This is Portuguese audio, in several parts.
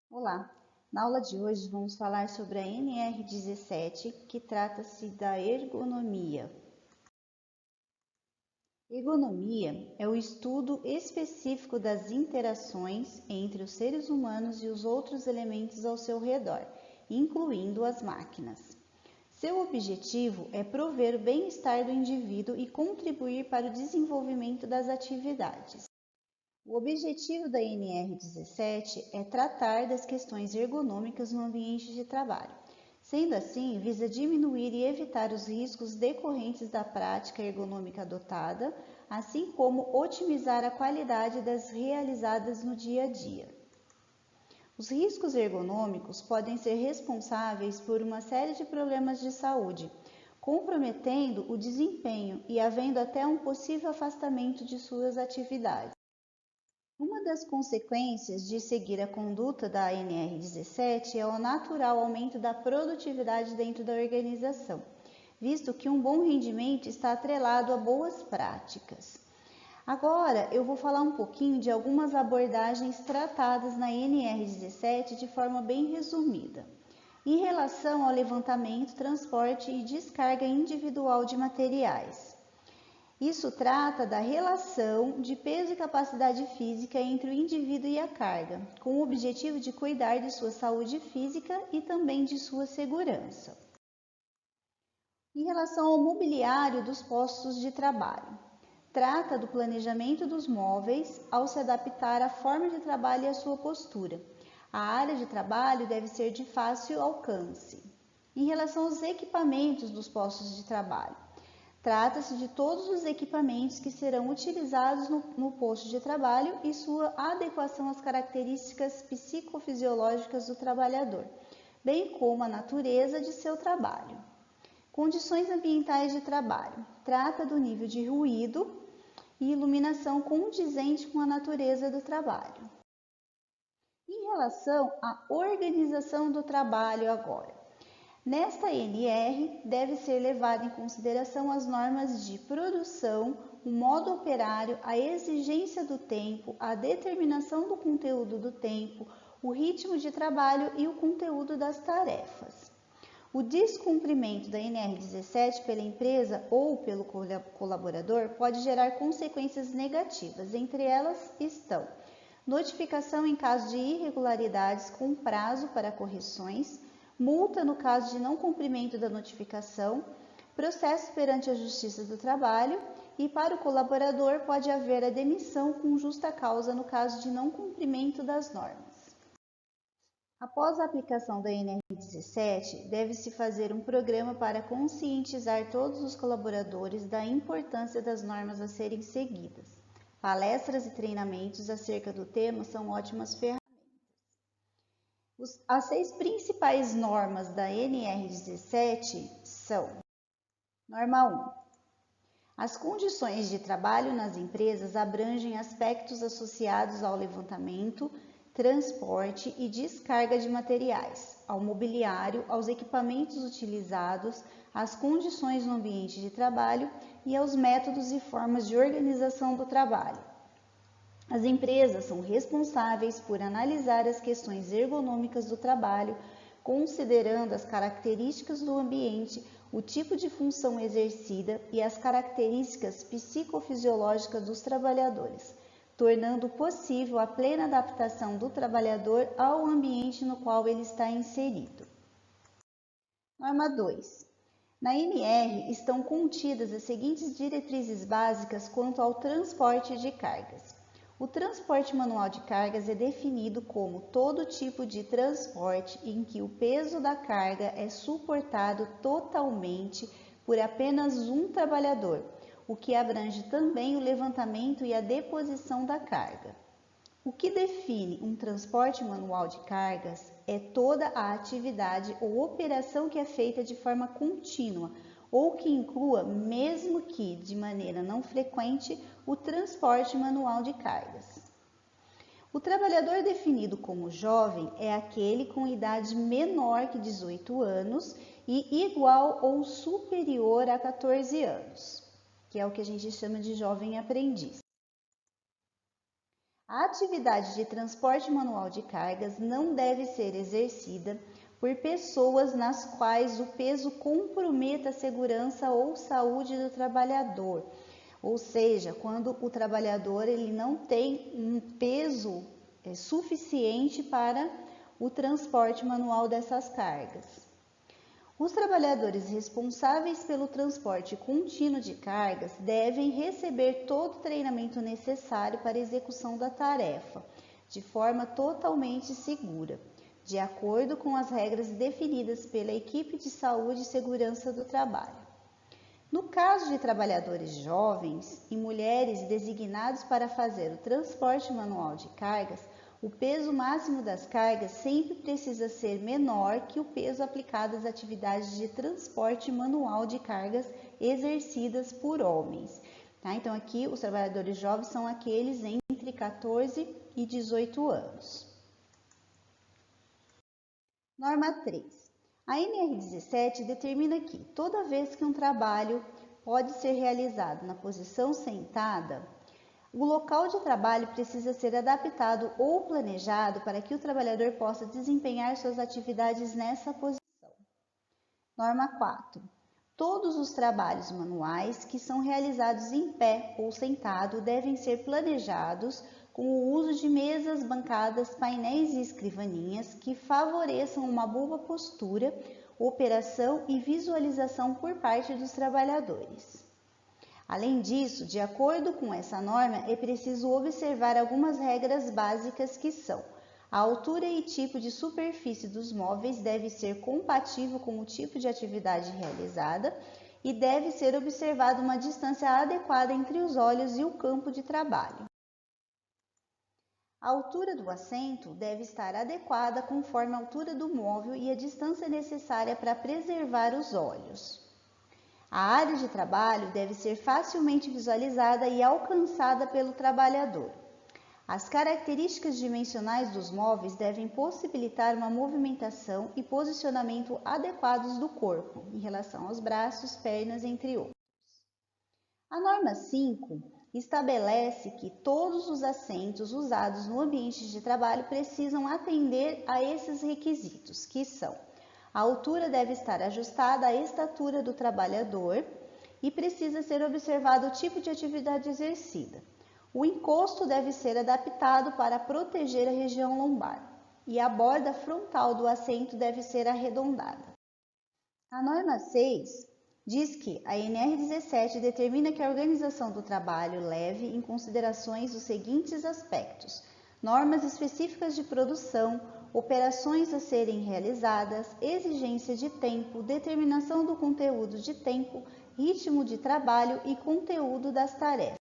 Olá! Na aula de hoje vamos falar sobre a NR17, que trata-se da ergonomia. Ergonomia é o estudo específico das interações entre os seres humanos e os outros elementos ao seu redor, incluindo as máquinas. Seu objetivo é prover o bem-estar do indivíduo e contribuir para o desenvolvimento das atividades. O objetivo da NR17 é tratar das questões ergonômicas no ambiente de trabalho. Sendo assim, visa diminuir e evitar os riscos decorrentes da prática ergonômica adotada, assim como otimizar a qualidade das realizadas no dia a dia. Os riscos ergonômicos podem ser responsáveis por uma série de problemas de saúde, comprometendo o desempenho e havendo até um possível afastamento de suas atividades. Uma das consequências de seguir a conduta da NR17 é o natural aumento da produtividade dentro da organização, visto que um bom rendimento está atrelado a boas práticas. Agora eu vou falar um pouquinho de algumas abordagens tratadas na NR17 de forma bem resumida. Em relação ao levantamento, transporte e descarga individual de materiais. Isso trata da relação de peso e capacidade física entre o indivíduo e a carga, com o objetivo de cuidar de sua saúde física e também de sua segurança. Em relação ao mobiliário dos postos de trabalho, trata do planejamento dos móveis ao se adaptar à forma de trabalho e à sua postura. A área de trabalho deve ser de fácil alcance. Em relação aos equipamentos dos postos de trabalho, trata-se de todos os equipamentos que serão utilizados no posto de trabalho e sua adequação às características psicofisiológicas do trabalhador, bem como a natureza de seu trabalho. Condições ambientais de trabalho. Trata do nível de ruído e iluminação condizente com a natureza do trabalho. Em relação à organização do trabalho agora. Nesta NR, deve ser levado em consideração as normas de produção, o modo operário, a exigência do tempo, a determinação do conteúdo do tempo, o ritmo de trabalho e o conteúdo das tarefas. O descumprimento da NR17 pela empresa ou pelo colaborador pode gerar consequências negativas. Entre elas estão notificação em caso de irregularidades com prazo para correções, multa no caso de não cumprimento da notificação, processo perante a Justiça do Trabalho e para o colaborador pode haver a demissão com justa causa no caso de não cumprimento das normas. Após a aplicação da NR17, deve-se fazer um programa para conscientizar todos os colaboradores da importância das normas a serem seguidas. Palestras e treinamentos acerca do tema são ótimas ferramentas. As 6 principais normas da NR17 são: Norma 1. As condições de trabalho nas empresas abrangem aspectos associados ao levantamento, transporte e descarga de materiais, ao mobiliário, aos equipamentos utilizados, às condições no ambiente de trabalho e aos métodos e formas de organização do trabalho. As empresas são responsáveis por analisar as questões ergonômicas do trabalho, considerando as características do ambiente, o tipo de função exercida e as características psicofisiológicas dos trabalhadores, tornando possível a plena adaptação do trabalhador ao ambiente no qual ele está inserido. Norma 2. Na NR estão contidas as seguintes diretrizes básicas quanto ao transporte de cargas. O transporte manual de cargas é definido como todo tipo de transporte em que o peso da carga é suportado totalmente por apenas um trabalhador, o que abrange também o levantamento e a deposição da carga. O que define um transporte manual de cargas é toda a atividade ou operação que é feita de forma contínua, ou que inclua, mesmo que de maneira não frequente, o transporte manual de cargas. O trabalhador definido como jovem é aquele com idade menor que 18 anos e igual ou superior a 14 anos, que é o que a gente chama de jovem aprendiz. A atividade de transporte manual de cargas não deve ser exercida por pessoas nas quais o peso comprometa a segurança ou saúde do trabalhador. Ou seja, quando o trabalhador ele não tem um peso suficiente para o transporte manual dessas cargas. Os trabalhadores responsáveis pelo transporte contínuo de cargas devem receber todo o treinamento necessário para a execução da tarefa, de forma totalmente segura, de acordo com as regras definidas pela equipe de saúde e segurança do trabalho. No caso de trabalhadores jovens e mulheres designados para fazer o transporte manual de cargas, o peso máximo das cargas sempre precisa ser menor que o peso aplicado às atividades de transporte manual de cargas exercidas por homens. Tá? Então, aqui os trabalhadores jovens são aqueles entre 14 e 18 anos. Norma 3. A NR17 determina que, toda vez que um trabalho pode ser realizado na posição sentada, o local de trabalho precisa ser adaptado ou planejado para que o trabalhador possa desempenhar suas atividades nessa posição. Norma 4. Todos os trabalhos manuais que são realizados em pé ou sentado devem ser planejados com o uso de mesas, bancadas, painéis e escrivaninhas que favoreçam uma boa postura, operação e visualização por parte dos trabalhadores. Além disso, de acordo com essa norma, é preciso observar algumas regras básicas que são: a altura e tipo de superfície dos móveis deve ser compatível com o tipo de atividade realizada e deve ser observada uma distância adequada entre os olhos e o campo de trabalho. A altura do assento deve estar adequada conforme a altura do móvel e a distância necessária para preservar os olhos. A área de trabalho deve ser facilmente visualizada e alcançada pelo trabalhador. As características dimensionais dos móveis devem possibilitar uma movimentação e posicionamento adequados do corpo, em relação aos braços, pernas, entre outros. A norma 5 estabelece que todos os assentos usados no ambiente de trabalho precisam atender a esses requisitos, que são: a altura deve estar ajustada à estatura do trabalhador e precisa ser observado o tipo de atividade exercida. O encosto deve ser adaptado para proteger a região lombar e a borda frontal do assento deve ser arredondada. A norma 6 diz que a NR17 determina que a organização do trabalho leve em considerações os seguintes aspectos: normas específicas de produção, operações a serem realizadas, exigência de tempo, determinação do conteúdo de tempo, ritmo de trabalho e conteúdo das tarefas.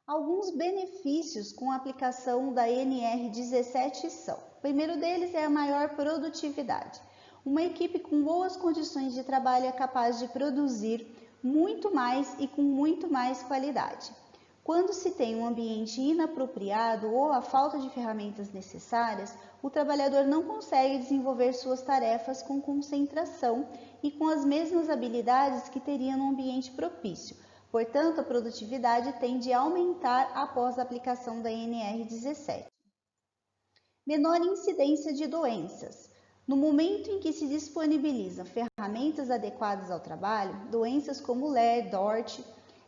Alguns benefícios com a aplicação da NR17 são: o primeiro deles é a maior produtividade. Uma equipe com boas condições de trabalho é capaz de produzir muito mais e com muito mais qualidade. Quando se tem um ambiente inapropriado ou a falta de ferramentas necessárias, o trabalhador não consegue desenvolver suas tarefas com concentração e com as mesmas habilidades que teria num ambiente propício. Portanto, a produtividade tende a aumentar após a aplicação da NR17. Menor incidência de doenças. No momento em que se disponibilizam ferramentas adequadas ao trabalho, doenças como LER, DORT,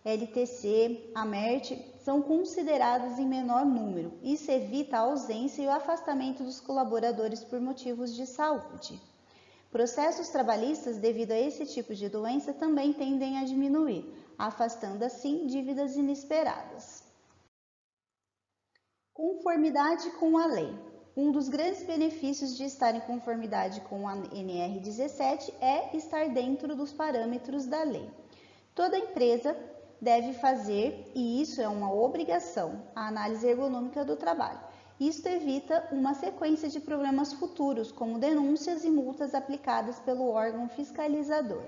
LTC, AMERT são consideradas em menor número. Isso evita a ausência e o afastamento dos colaboradores por motivos de saúde. Processos trabalhistas devido a esse tipo de doença também tendem a diminuir, afastando assim dívidas inesperadas. Conformidade com a lei. Um dos grandes benefícios de estar em conformidade com a NR17 é estar dentro dos parâmetros da lei. Toda empresa deve fazer, e isso é uma obrigação, a análise ergonômica do trabalho. Isto evita uma sequência de problemas futuros, como denúncias e multas aplicadas pelo órgão fiscalizador.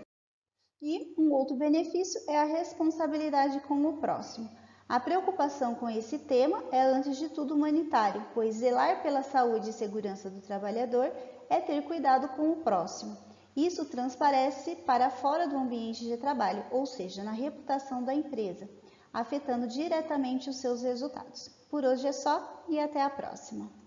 E um outro benefício é a responsabilidade com o próximo. A preocupação com esse tema é, antes de tudo, humanitário, pois zelar pela saúde e segurança do trabalhador é ter cuidado com o próximo. Isso transparece para fora do ambiente de trabalho, ou seja, na reputação da empresa, afetando diretamente os seus resultados. Por hoje é só e até a próxima!